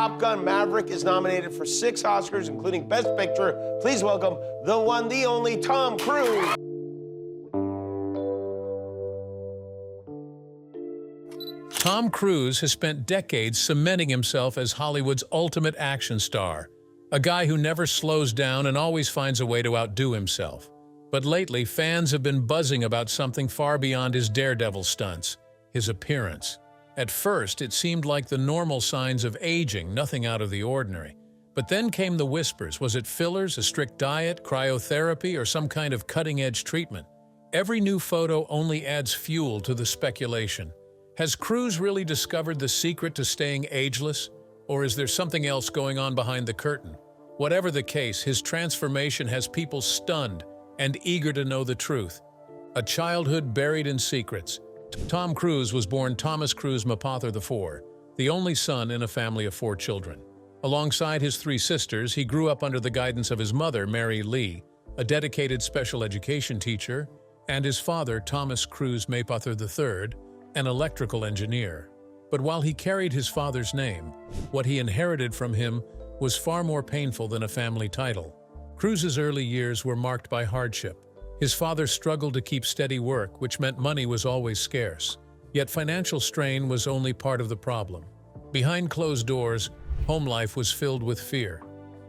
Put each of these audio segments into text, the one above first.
Top Gun Maverick is nominated for 6 Oscars, including Best Picture. Please welcome the one, the only Tom Cruise. Tom Cruise has spent decades cementing himself as Hollywood's ultimate action star, a guy who never slows down and always finds a way to outdo himself. But lately, fans have been buzzing about something far beyond his daredevil stunts: his appearance. At first, it seemed like the normal signs of aging, nothing out of the ordinary. But then came the whispers. Was it fillers, a strict diet, cryotherapy, or some kind of cutting-edge treatment? Every new photo only adds fuel to the speculation. Has Cruise really discovered the secret to staying ageless? Or is there something else going on behind the curtain? Whatever the case, his transformation has people stunned and eager to know the truth. A childhood buried in secrets. Tom Cruise was born Thomas Cruise Mapother IV, the only son in a family of 4 children. Alongside his 3 sisters, he grew up under the guidance of his mother, Mary Lee, a dedicated special education teacher, and his father, Thomas Cruise Mapother III, an electrical engineer. But while he carried his father's name, what he inherited from him was far more painful than a family title. Cruise's early years were marked by hardship. His father struggled to keep steady work, which meant money was always scarce. Yet financial strain was only part of the problem. Behind closed doors, home life was filled with fear.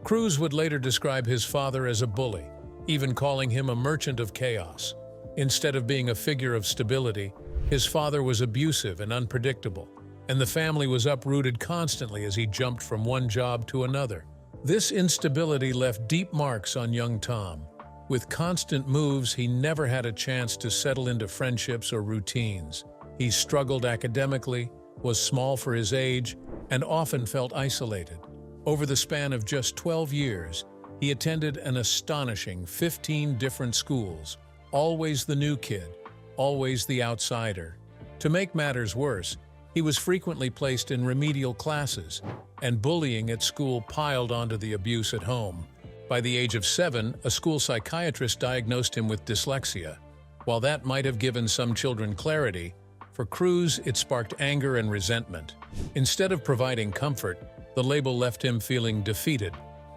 Cruise would later describe his father as a bully, even calling him a merchant of chaos. Instead of being a figure of stability, his father was abusive and unpredictable, and the family was uprooted constantly as he jumped from one job to another. This instability left deep marks on young Tom. With constant moves, he never had a chance to settle into friendships or routines. He struggled academically, was small for his age, and often felt isolated. Over the span of just 12 years, he attended an astonishing 15 different schools, always the new kid, always the outsider. To make matters worse, he was frequently placed in remedial classes, and bullying at school piled onto the abuse at home. By the age of 7, a school psychiatrist diagnosed him with dyslexia. While that might have given some children clarity, for Cruise it sparked anger and resentment. Instead of providing comfort, the label left him feeling defeated,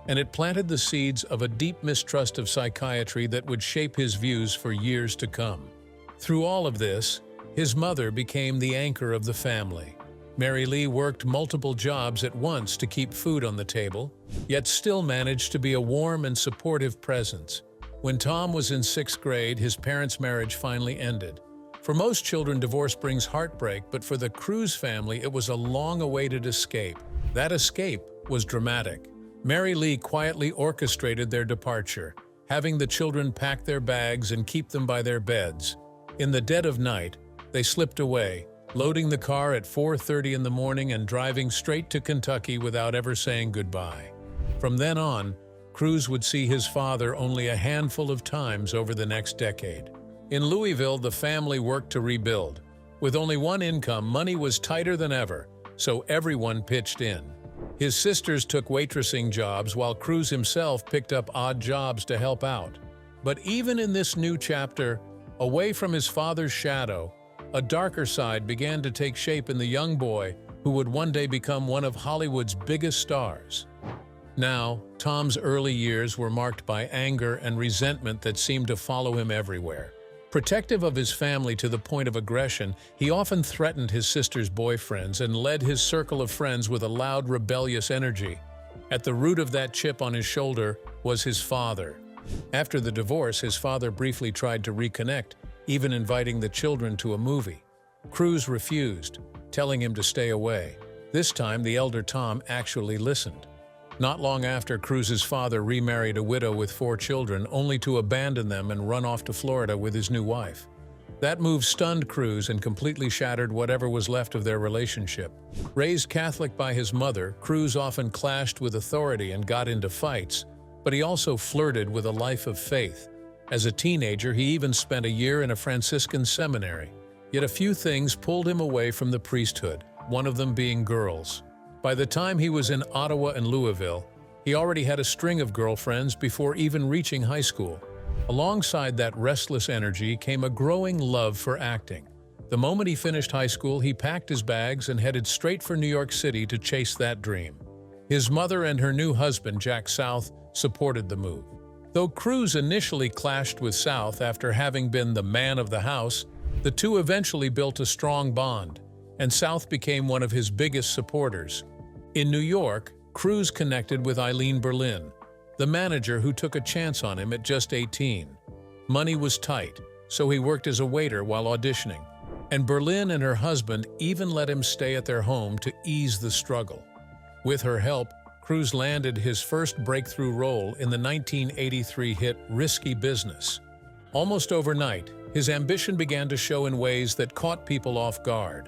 and it planted the seeds of a deep mistrust of psychiatry that would shape his views for years to come. Through all of this, his mother became the anchor of the family. Mary Lee worked multiple jobs at once to keep food on the table, yet still managed to be a warm and supportive presence. When Tom was in 6th grade, his parents' marriage finally ended. For most children, divorce brings heartbreak, but for the Cruise family, it was a long-awaited escape. That escape was dramatic. Mary Lee quietly orchestrated their departure, having the children pack their bags and keep them by their beds. In the dead of night, they slipped away, loading the car at 4:30 in the morning and driving straight to Kentucky without ever saying goodbye. From then on, Cruise would see his father only a handful of times over the next decade. In Louisville, the family worked to rebuild. With only one income, money was tighter than ever, so everyone pitched in. His sisters took waitressing jobs while Cruise himself picked up odd jobs to help out. But even in this new chapter, away from his father's shadow, a darker side began to take shape in the young boy who would one day become one of Hollywood's biggest stars. Now, Tom's early years were marked by anger and resentment that seemed to follow him everywhere. Protective of his family to the point of aggression, he often threatened his sister's boyfriends and led his circle of friends with a loud, rebellious energy. At the root of that chip on his shoulder was his father. After the divorce, his father briefly tried to reconnect, even inviting the children to a movie. Cruise refused, telling him to stay away. This time, the elder Tom actually listened. Not long after, Cruise's father remarried a widow with 4 children, only to abandon them and run off to Florida with his new wife. That move stunned Cruise and completely shattered whatever was left of their relationship. Raised Catholic by his mother, Cruise often clashed with authority and got into fights, but he also flirted with a life of faith. As a teenager, he even spent a year in a Franciscan seminary. Yet a few things pulled him away from the priesthood, one of them being girls. By the time he was in Ottawa and Louisville, he already had a string of girlfriends before even reaching high school. Alongside that restless energy came a growing love for acting. The moment he finished high school, he packed his bags and headed straight for New York City to chase that dream. His mother and her new husband, Jack South, supported the move. Though Cruise initially clashed with South after having been the man of the house, the two eventually built a strong bond, and South became one of his biggest supporters. In New York, Cruise connected with Eileen Berlin, the manager who took a chance on him at just 18. Money was tight, so he worked as a waiter while auditioning, and Berlin and her husband even let him stay at their home to ease the struggle. With her help, Cruise landed his first breakthrough role in the 1983 hit Risky Business. Almost overnight, his ambition began to show in ways that caught people off guard.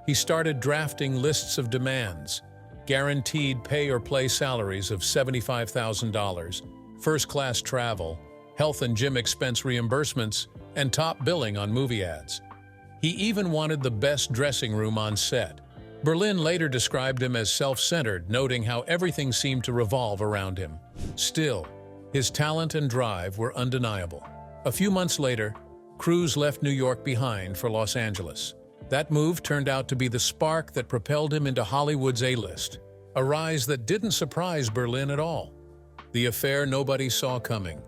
He started drafting lists of demands, guaranteed pay-or-play salaries of $75,000, first-class travel, health and gym expense reimbursements, and top billing on movie ads. He even wanted the best dressing room on set. Berlin later described him as self-centered, noting how everything seemed to revolve around him. Still, his talent and drive were undeniable. A few months later, Cruise left New York behind for Los Angeles. That move turned out to be the spark that propelled him into Hollywood's A-list, a rise that didn't surprise Berlin at all. The affair nobody saw coming.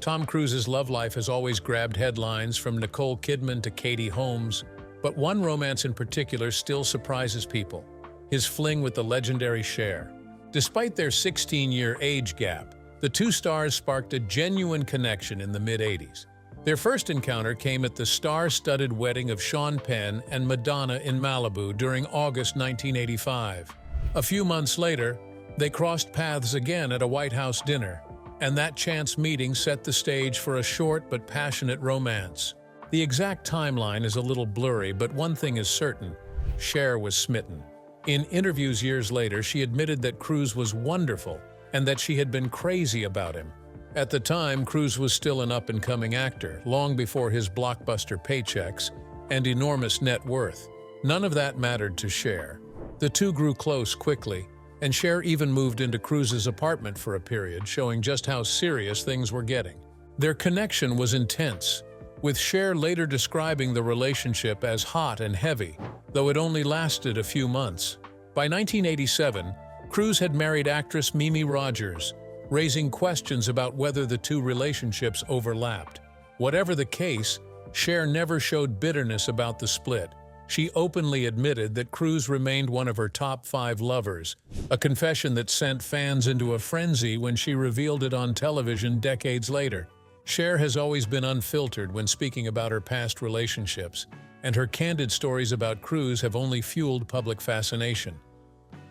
Tom Cruise's love life has always grabbed headlines, from Nicole Kidman to Katie Holmes, but one romance in particular still surprises people: his fling with the legendary Cher. Despite their 16-year age gap, the two stars sparked a genuine connection in the mid-'80s. Their first encounter came at the star-studded wedding of Sean Penn and Madonna in Malibu during August 1985. A few months later, they crossed paths again at a White House dinner, and that chance meeting set the stage for a short but passionate romance. The exact timeline is a little blurry, but one thing is certain: Cher was smitten. In interviews years later, she admitted that Cruise was wonderful and that she had been crazy about him. At the time, Cruise was still an up-and-coming actor, long before his blockbuster paychecks and enormous net worth. None of that mattered to Cher. The two grew close quickly, and Cher even moved into Cruise's apartment for a period, showing just how serious things were getting. Their connection was intense, with Cher later describing the relationship as hot and heavy, though it only lasted a few months. By 1987, Cruise had married actress Mimi Rogers, raising questions about whether the two relationships overlapped. Whatever the case, Cher never showed bitterness about the split. She openly admitted that Cruise remained one of her top 5 lovers, a confession that sent fans into a frenzy when she revealed it on television decades later. Cher has always been unfiltered when speaking about her past relationships, and her candid stories about Cruise have only fueled public fascination.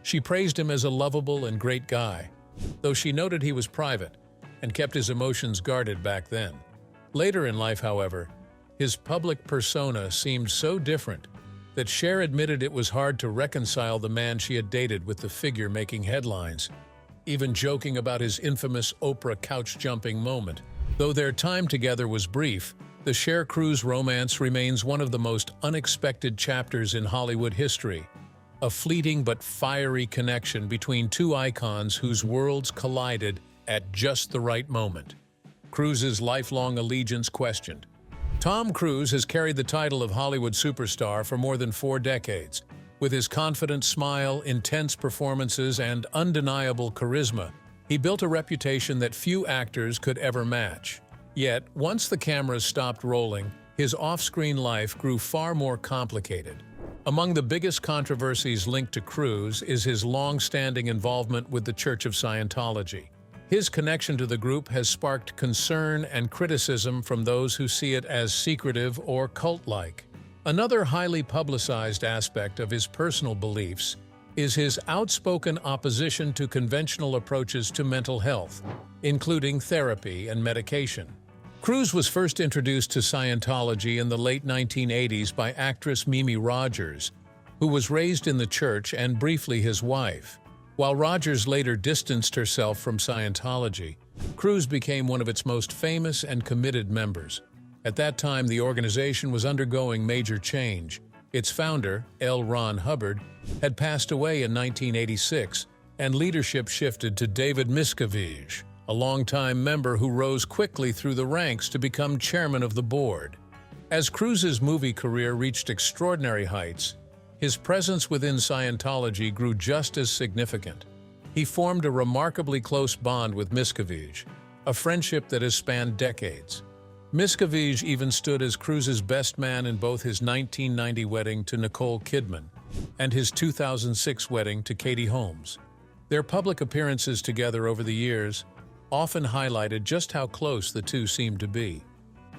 She praised him as a lovable and great guy, though she noted he was private and kept his emotions guarded back then. Later in life, however, his public persona seemed so different that Cher admitted it was hard to reconcile the man she had dated with the figure making headlines, even joking about his infamous Oprah couch-jumping moment. Though their time together was brief, the Cher-Cruise romance remains one of the most unexpected chapters in Hollywood history, a fleeting but fiery connection between two icons whose worlds collided at just the right moment. Cruise's lifelong allegiance questioned. Tom Cruise has carried the title of Hollywood superstar for more than 4 decades. With his confident smile, intense performances, and undeniable charisma, he built a reputation that few actors could ever match. Yet, once the cameras stopped rolling, his off-screen life grew far more complicated. Among the biggest controversies linked to Cruise is his long-standing involvement with the Church of Scientology. His connection to the group has sparked concern and criticism from those who see it as secretive or cult-like. Another highly publicized aspect of his personal beliefs is his outspoken opposition to conventional approaches to mental health, including therapy and medication. Cruise was first introduced to Scientology in the late 1980s by actress Mimi Rogers, who was raised in the church and briefly his wife. While Rogers later distanced herself from Scientology, Cruise became one of its most famous and committed members. At that time, the organization was undergoing major change. Its founder, L. Ron Hubbard, had passed away in 1986, and leadership shifted to David Miscavige, a longtime member who rose quickly through the ranks to become chairman of the board. As Cruise's movie career reached extraordinary heights, his presence within Scientology grew just as significant. he formed a remarkably close bond with Miscavige, a friendship that has spanned decades. Miscavige even stood as Cruise's best man in both his 1990 wedding to Nicole Kidman and his 2006 wedding to Katie Holmes. Their public appearances together over the years often highlighted just how close the two seemed to be.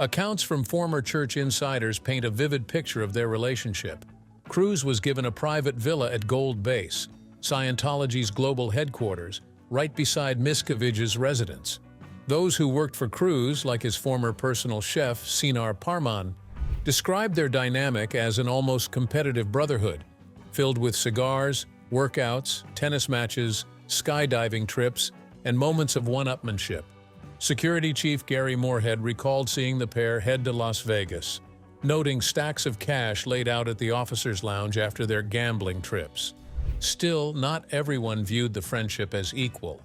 Accounts from former church insiders paint a vivid picture of their relationship. Cruise was given a private villa at Gold Base, Scientology's global headquarters, right beside Miscavige's residence. Those who worked for Cruise, like his former personal chef, Sinar Parman, described their dynamic as an almost competitive brotherhood, filled with cigars, workouts, tennis matches, skydiving trips, and moments of one-upmanship. Security Chief Gary Moorhead recalled seeing the pair head to Las Vegas, noting stacks of cash laid out at the officers' lounge after their gambling trips. Still, not everyone viewed the friendship as equal.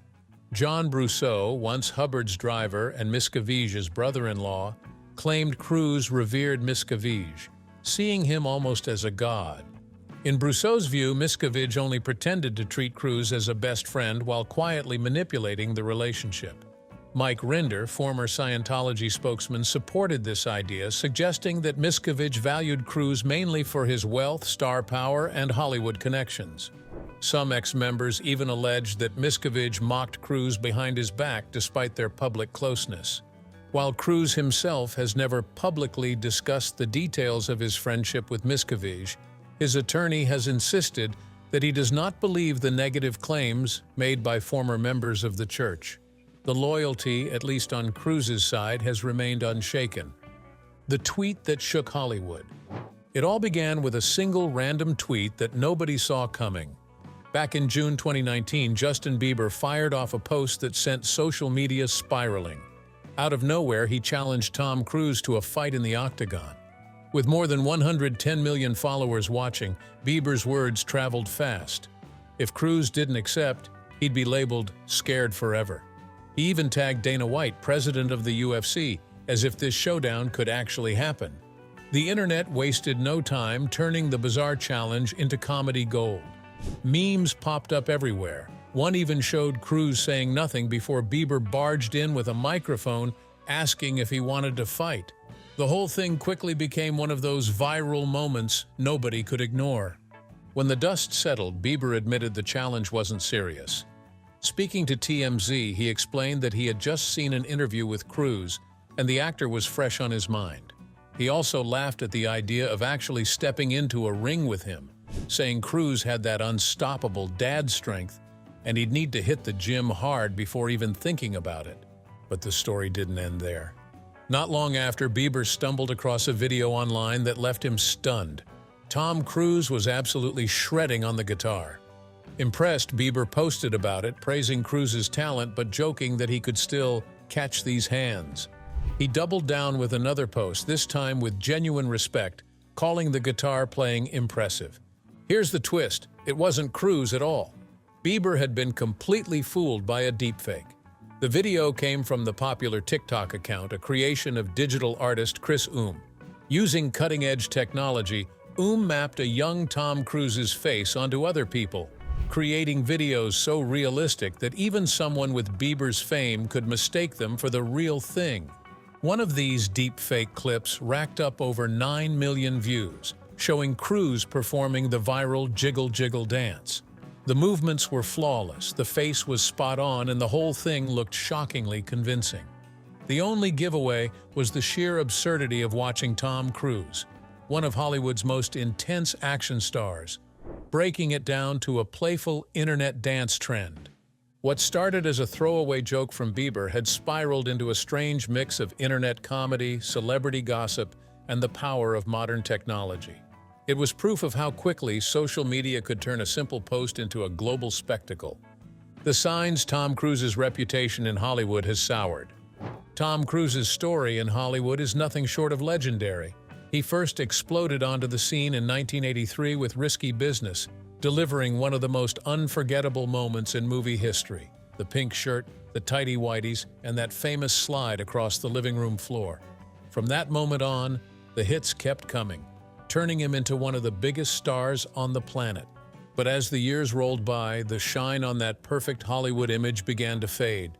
John Brousseau, once Hubbard's driver and Miscavige's brother-in-law, claimed Cruise revered Miscavige, seeing him almost as a god. In Brousseau's view, Miscavige only pretended to treat Cruise as a best friend while quietly manipulating the relationship. Mike Rinder, former Scientology spokesman, supported this idea, suggesting that Miscavige valued Cruise mainly for his wealth, star power, and Hollywood connections. Some ex-members even alleged that Miscavige mocked Cruise behind his back despite their public closeness. While Cruise himself has never publicly discussed the details of his friendship with Miscavige, his attorney has insisted that he does not believe the negative claims made by former members of the church. The loyalty, at least on Cruise's side, has remained unshaken. The tweet that shook Hollywood. It all began with a single random tweet that nobody saw coming. Back in June 2019, Justin Bieber fired off a post that sent social media spiraling. Out of nowhere, he challenged Tom Cruise to a fight in the octagon. With more than 110 million followers watching, Bieber's words traveled fast. If Cruise didn't accept, he'd be labeled scared forever. He even tagged Dana White, president of the UFC, as if this showdown could actually happen. The internet wasted no time turning the bizarre challenge into comedy gold. Memes popped up everywhere. One even showed Cruise saying nothing before Bieber barged in with a microphone asking if he wanted to fight. The whole thing quickly became one of those viral moments nobody could ignore. When the dust settled, Bieber admitted the challenge wasn't serious. Speaking to TMZ, he explained that he had just seen an interview with Cruise, and the actor was fresh on his mind. He also laughed at the idea of actually stepping into a ring with him, saying Cruise had that unstoppable dad strength, and he'd need to hit the gym hard before even thinking about it. But the story didn't end there. Not long after, Bieber stumbled across a video online that left him stunned. Tom Cruise was absolutely shredding on the guitar. Impressed, Bieber posted about it, praising Cruise's talent but joking that he could still catch these hands. He doubled down with another post, this time with genuine respect, calling the guitar playing impressive. Here's the twist: it wasn't Cruise at all. Bieber had been completely fooled by a deepfake. The video came from the popular TikTok account, a creation of digital artist Chris Oom. Using cutting-edge technology, Oom mapped a young Tom Cruise's face onto other people, creating videos so realistic that even someone with Bieber's fame could mistake them for the real thing. One of these deepfake clips racked up over 9 million views, showing Cruise performing the viral Jiggle Jiggle dance. The movements were flawless, the face was spot on, and the whole thing looked shockingly convincing. The only giveaway was the sheer absurdity of watching Tom Cruise, one of Hollywood's most intense action stars, breaking it down to a playful internet dance trend. What started as a throwaway joke from Bieber had spiraled into a strange mix of internet comedy, celebrity gossip, and the power of modern technology. It was proof of how quickly social media could turn a simple post into a global spectacle. The signs: Tom Cruise's reputation in Hollywood has soured. Tom Cruise's story in Hollywood is nothing short of legendary. He first exploded onto the scene in 1983 with Risky Business, delivering one of the most unforgettable moments in movie history: the pink shirt, the tighty-whities, and that famous slide across the living room floor. From that moment on, the hits kept coming, turning him into one of the biggest stars on the planet. But as the years rolled by, the shine on that perfect Hollywood image began to fade.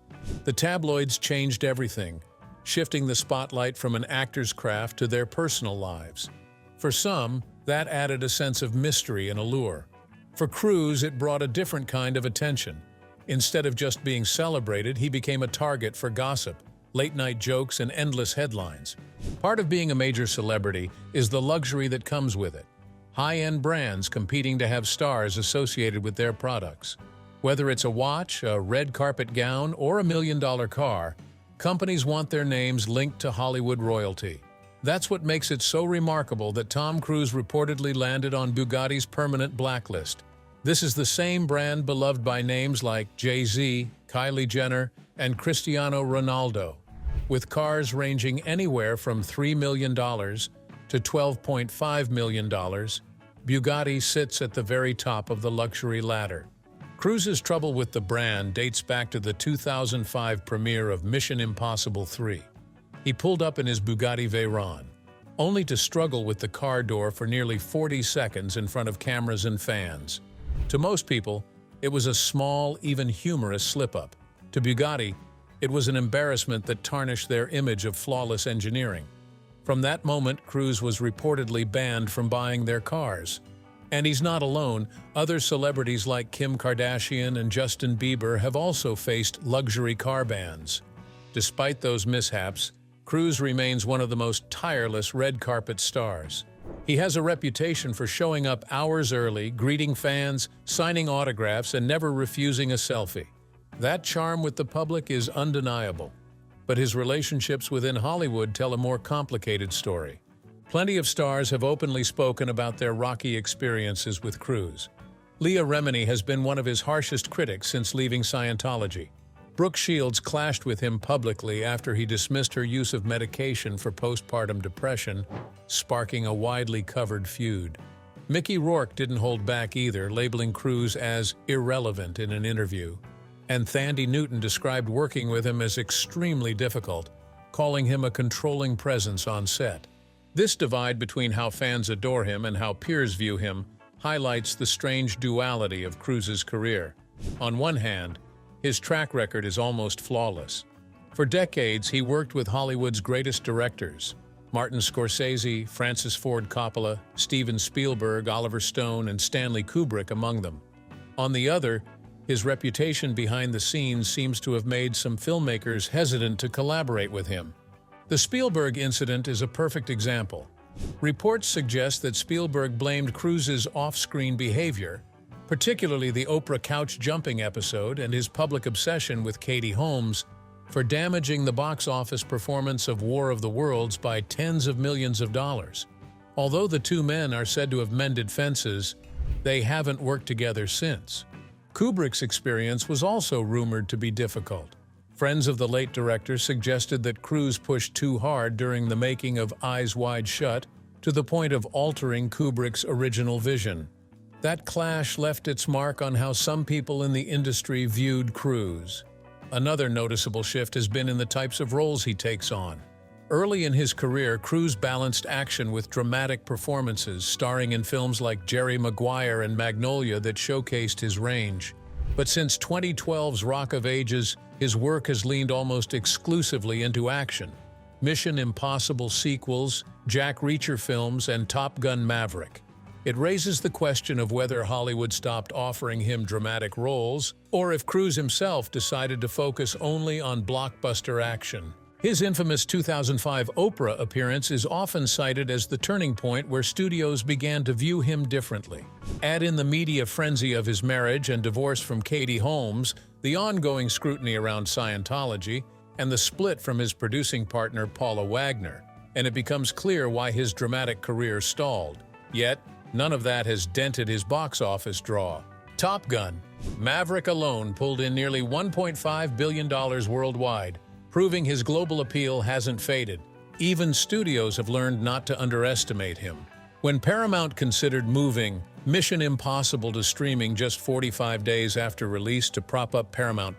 The tabloids changed everything, shifting the spotlight from an actor's craft to their personal lives. For some, that added a sense of mystery and allure. For Cruise, it brought a different kind of attention. Instead of just being celebrated, he became a target for gossip, late-night jokes, and endless headlines. Part of being a major celebrity is the luxury that comes with it. High-end brands competing to have stars associated with their products. Whether it's a watch, a red carpet gown, or a million-dollar car, companies want their names linked to Hollywood royalty. That's what makes it so remarkable that Tom Cruise reportedly landed on Bugatti's permanent blacklist. This is the same brand beloved by names like Jay-Z, Kylie Jenner, and Cristiano Ronaldo. With cars ranging anywhere from $3 million to $12.5 million, Bugatti sits at the very top of the luxury ladder. Cruise's trouble with the brand dates back to the 2005 premiere of Mission Impossible 3. He pulled up in his Bugatti Veyron, only to struggle with the car door for nearly 40 seconds in front of cameras and fans. To most people, it was a small, even humorous slip-up. To Bugatti, it was an embarrassment that tarnished their image of flawless engineering. From that moment, Cruise was reportedly banned from buying their cars. And he's not alone. Other celebrities like Kim Kardashian and Justin Bieber have also faced luxury car bans. Despite those mishaps, Cruise remains one of the most tireless red carpet stars. He has a reputation for showing up hours early, greeting fans, signing autographs, and never refusing a selfie. That charm with the public is undeniable. But his relationships within Hollywood tell a more complicated story. Plenty of stars have openly spoken about their rocky experiences with Cruise. Leah Remini has been one of his harshest critics since leaving Scientology. Brooke Shields clashed with him publicly after he dismissed her use of medication for postpartum depression, sparking a widely covered feud. Mickey Rourke didn't hold back either, labeling Cruise as irrelevant in an interview. And Thandie Newton described working with him as extremely difficult, calling him a controlling presence on set. This divide between how fans adore him and how peers view him highlights the strange duality of Cruise's career. On one hand, his track record is almost flawless. For decades, he worked with Hollywood's greatest directors: Martin Scorsese, Francis Ford Coppola, Steven Spielberg, Oliver Stone, and Stanley Kubrick among them. On the other, his reputation behind the scenes seems to have made some filmmakers hesitant to collaborate with him. The Spielberg incident is a perfect example. Reports suggest that Spielberg blamed Cruise's off-screen behavior, particularly the Oprah couch jumping episode and his public obsession with Katie Holmes, for damaging the box office performance of War of the Worlds by tens of millions of dollars. Although the two men are said to have mended fences, they haven't worked together since. Kubrick's experience was also rumored to be difficult. Friends of the late director suggested that Cruise pushed too hard during the making of Eyes Wide Shut, to the point of altering Kubrick's original vision. That clash left its mark on how some people in the industry viewed Cruise. Another noticeable shift has been in the types of roles he takes on. Early in his career, Cruise balanced action with dramatic performances, starring in films like Jerry Maguire and Magnolia that showcased his range. But since 2012's Rock of Ages, his work has leaned almost exclusively into action. Mission Impossible sequels, Jack Reacher films, and Top Gun Maverick. It raises the question of whether Hollywood stopped offering him dramatic roles, or if Cruise himself decided to focus only on blockbuster action. His infamous 2005 Oprah appearance is often cited as the turning point where studios began to view him differently. Add in the media frenzy of his marriage and divorce from Katie Holmes, the ongoing scrutiny around Scientology, and the split from his producing partner Paula Wagner, and it becomes clear why his dramatic career stalled. Yet, none of that has dented his box office draw. Top Gun Maverick alone pulled in nearly $1.5 billion worldwide, proving his global appeal hasn't faded. Even studios have learned not to underestimate him. When Paramount considered moving Mission Impossible to streaming just 45 days after release to prop up Paramount+,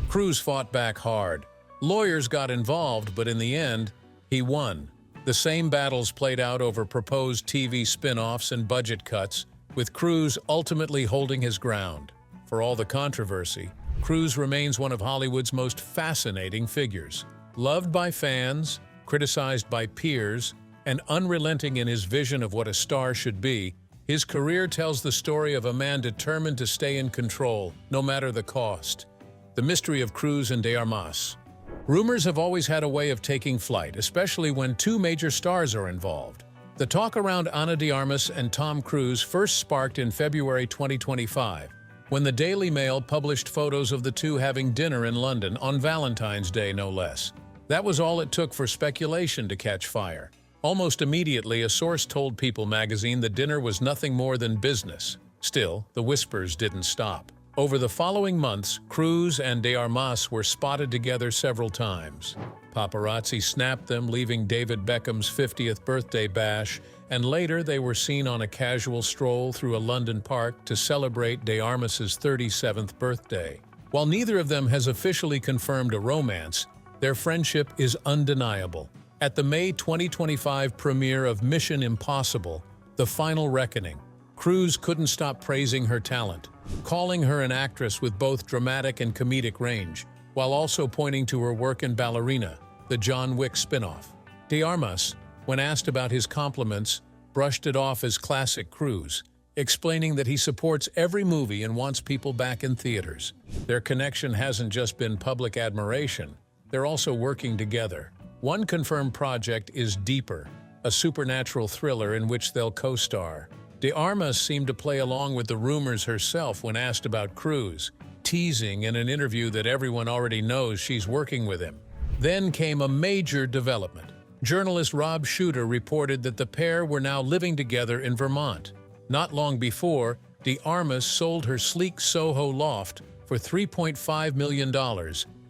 Cruise fought back hard. Lawyers got involved, but in the end, he won. The same battles played out over proposed TV spin-offs and budget cuts, with Cruise ultimately holding his ground. For all the controversy, Cruise remains one of Hollywood's most fascinating figures. Loved by fans, criticized by peers, and unrelenting in his vision of what a star should be, his career tells the story of a man determined to stay in control, no matter the cost. The mystery of Cruise and de Armas. Rumors have always had a way of taking flight, especially when two major stars are involved. The talk around Ana de Armas and Tom Cruise first sparked in February 2025, when the Daily Mail published photos of the two having dinner in London on Valentine's Day, no less. That was all it took for speculation to catch fire. Almost immediately, a source told People magazine the dinner was nothing more than business. Still, the whispers didn't stop. Over the following months, Cruise and de Armas were spotted together several times. Paparazzi snapped them, leaving David Beckham's 50th birthday bash, and later they were seen on a casual stroll through a London park to celebrate de Armas's 37th birthday. While neither of them has officially confirmed a romance, their friendship is undeniable. At the May 2025 premiere of Mission Impossible: The Final Reckoning, Cruise couldn't stop praising her talent, calling her an actress with both dramatic and comedic range, while also pointing to her work in Ballerina, the John Wick spin-off. De Armas, when asked about his compliments, brushed it off as classic Cruise, explaining that he supports every movie and wants people back in theaters. Their connection hasn't just been public admiration, they're also working together. One confirmed project is Deeper, a supernatural thriller in which they'll co-star. De Armas seemed to play along with the rumors herself when asked about Cruise, teasing in an interview that everyone already knows she's working with him. Then came a major development. Journalist Rob Shooter reported that the pair were now living together in Vermont. Not long before, de Armas sold her sleek Soho loft for $3.5 million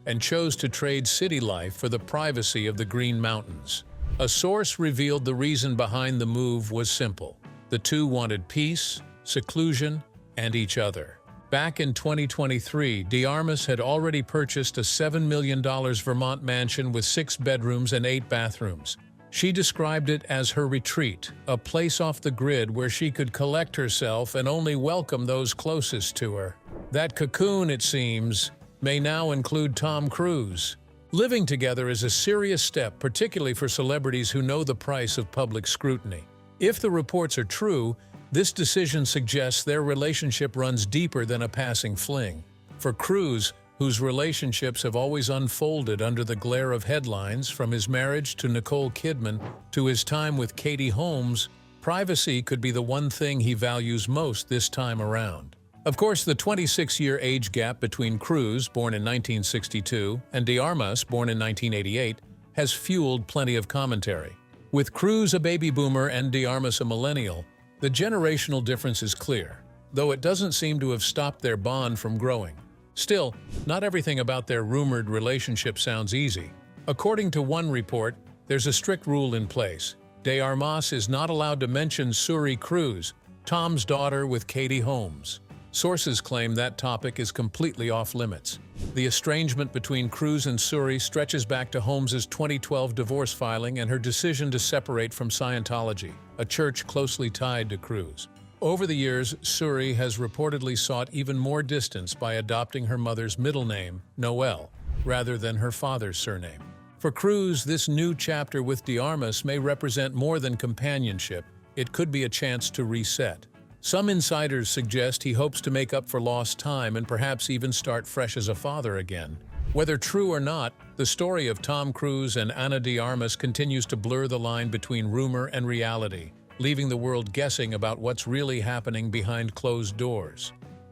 and chose to trade city life for the privacy of the Green Mountains. A source revealed the reason behind the move was simple. The two wanted peace, seclusion, and each other. Back in 2023, de Armas had already purchased a $7 million Vermont mansion with 6 bedrooms and 8 bathrooms. She described it as her retreat, a place off the grid where she could collect herself and only welcome those closest to her. That cocoon, it seems, may now include Tom Cruise. Living together is a serious step, particularly for celebrities who know the price of public scrutiny. If the reports are true, this decision suggests their relationship runs deeper than a passing fling. For Cruise, whose relationships have always unfolded under the glare of headlines, from his marriage to Nicole Kidman to his time with Katie Holmes, privacy could be the one thing he values most this time around. Of course, the 26-year age gap between Cruise, born in 1962, and de Armas, born in 1988, has fueled plenty of commentary. With Cruise a baby boomer and de Armas a millennial, the generational difference is clear, though it doesn't seem to have stopped their bond from growing. Still, not everything about their rumored relationship sounds easy. According to one report, there's a strict rule in place. De Armas is not allowed to mention Suri Cruise, Tom's daughter with Katie Holmes. Sources claim that topic is completely off-limits. The estrangement between Cruise and Suri stretches back to Holmes's 2012 divorce filing and her decision to separate from Scientology, a church closely tied to Cruise. Over the years, Suri has reportedly sought even more distance by adopting her mother's middle name, Noel, rather than her father's surname. For Cruise, this new chapter with de Armas may represent more than companionship. It could be a chance to reset. Some insiders suggest he hopes to make up for lost time and perhaps even start fresh as a father again. Whether true or not, the story of Tom Cruise and Ana de Armas continues to blur the line between rumor and reality, leaving the world guessing about what's really happening behind closed doors.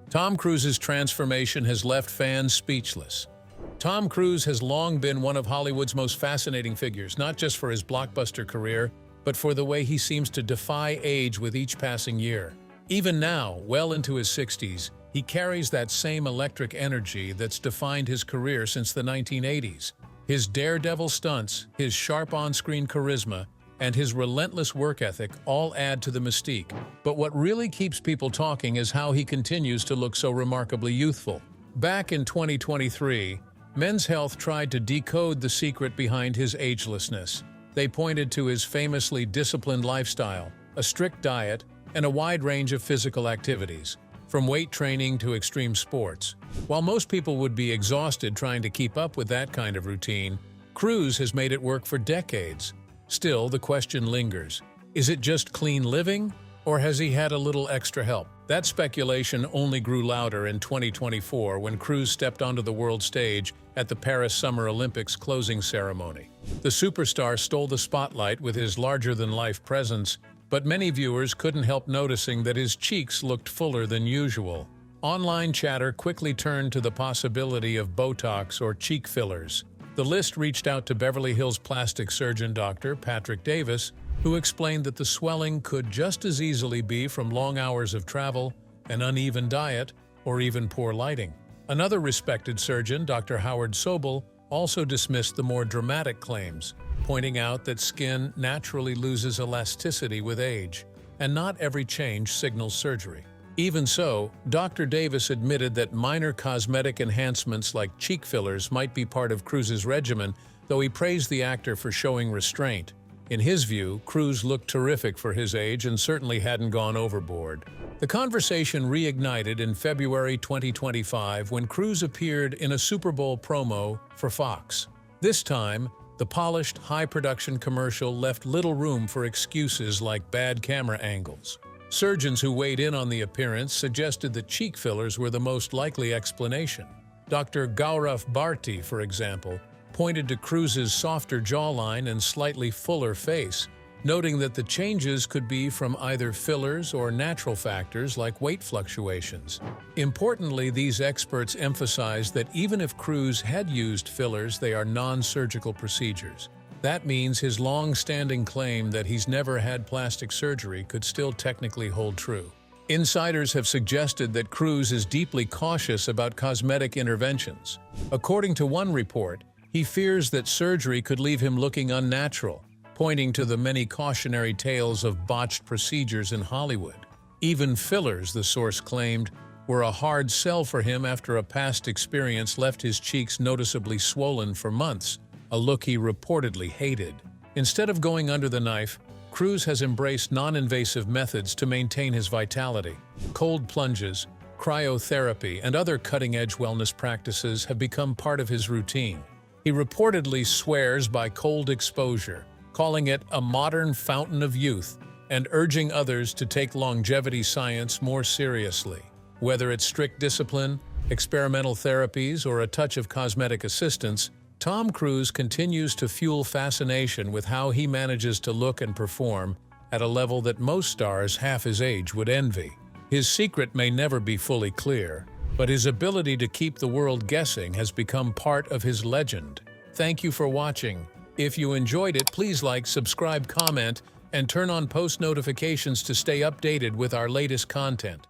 Tom Cruise's transformation has left fans speechless. Tom Cruise has long been one of Hollywood's most fascinating figures, not just for his blockbuster career, but for the way he seems to defy age with each passing year. Even now, well into his 60s, he carries that same electric energy that's defined his career since the 1980s. His daredevil stunts, his sharp on-screen charisma, and his relentless work ethic all add to the mystique. But what really keeps people talking is how he continues to look so remarkably youthful. Back in 2023, Men's Health tried to decode the secret behind his agelessness. They pointed to his famously disciplined lifestyle, a strict diet, and a wide range of physical activities, from weight training to extreme sports. While most people would be exhausted trying to keep up with that kind of routine, Cruise has made it work for decades. Still, the question lingers. Is it just clean living, or has he had a little extra help? That speculation only grew louder in 2024 when Cruise stepped onto the world stage at the Paris Summer Olympics closing ceremony. The superstar stole the spotlight with his larger-than-life presence, but many viewers couldn't help noticing that his cheeks looked fuller than usual. Online chatter quickly turned to the possibility of Botox or cheek fillers. The list reached out to Beverly Hills plastic surgeon Dr. Patrick Davis, who explained that the swelling could just as easily be from long hours of travel, an uneven diet, or even poor lighting. Another respected surgeon, Dr. Howard Sobel, also dismissed the more dramatic claims, pointing out that skin naturally loses elasticity with age, and not every change signals surgery. Even so, Dr. Davis admitted that minor cosmetic enhancements like cheek fillers might be part of Cruise's regimen, though he praised the actor for showing restraint. In his view, Cruise looked terrific for his age and certainly hadn't gone overboard. The conversation reignited in February 2025 when Cruise appeared in a Super Bowl promo for Fox. This time, the polished, high-production commercial left little room for excuses like bad camera angles. Surgeons who weighed in on the appearance suggested that cheek fillers were the most likely explanation. Dr. Gaurav Bharti, for example, pointed to Cruise's softer jawline and slightly fuller face, noting that the changes could be from either fillers or natural factors like weight fluctuations. Importantly, these experts emphasized that even if Cruise had used fillers, they are non-surgical procedures. That means his long-standing claim that he's never had plastic surgery could still technically hold true. Insiders have suggested that Cruise is deeply cautious about cosmetic interventions. According to one report, he fears that surgery could leave him looking unnatural, pointing to the many cautionary tales of botched procedures in Hollywood. Even fillers, the source claimed, were a hard sell for him after a past experience left his cheeks noticeably swollen for months, a look he reportedly hated. Instead of going under the knife, Cruise has embraced non-invasive methods to maintain his vitality. Cold plunges, cryotherapy, and other cutting-edge wellness practices have become part of his routine. He reportedly swears by cold exposure, calling it a modern fountain of youth, and urging others to take longevity science more seriously. Whether it's strict discipline, experimental therapies, or a touch of cosmetic assistance, Tom Cruise continues to fuel fascination with how he manages to look and perform at a level that most stars half his age would envy. His secret may never be fully clear, but his ability to keep the world guessing has become part of his legend. Thank you for watching. If you enjoyed it, please like, subscribe, comment, and turn on post notifications to stay updated with our latest content.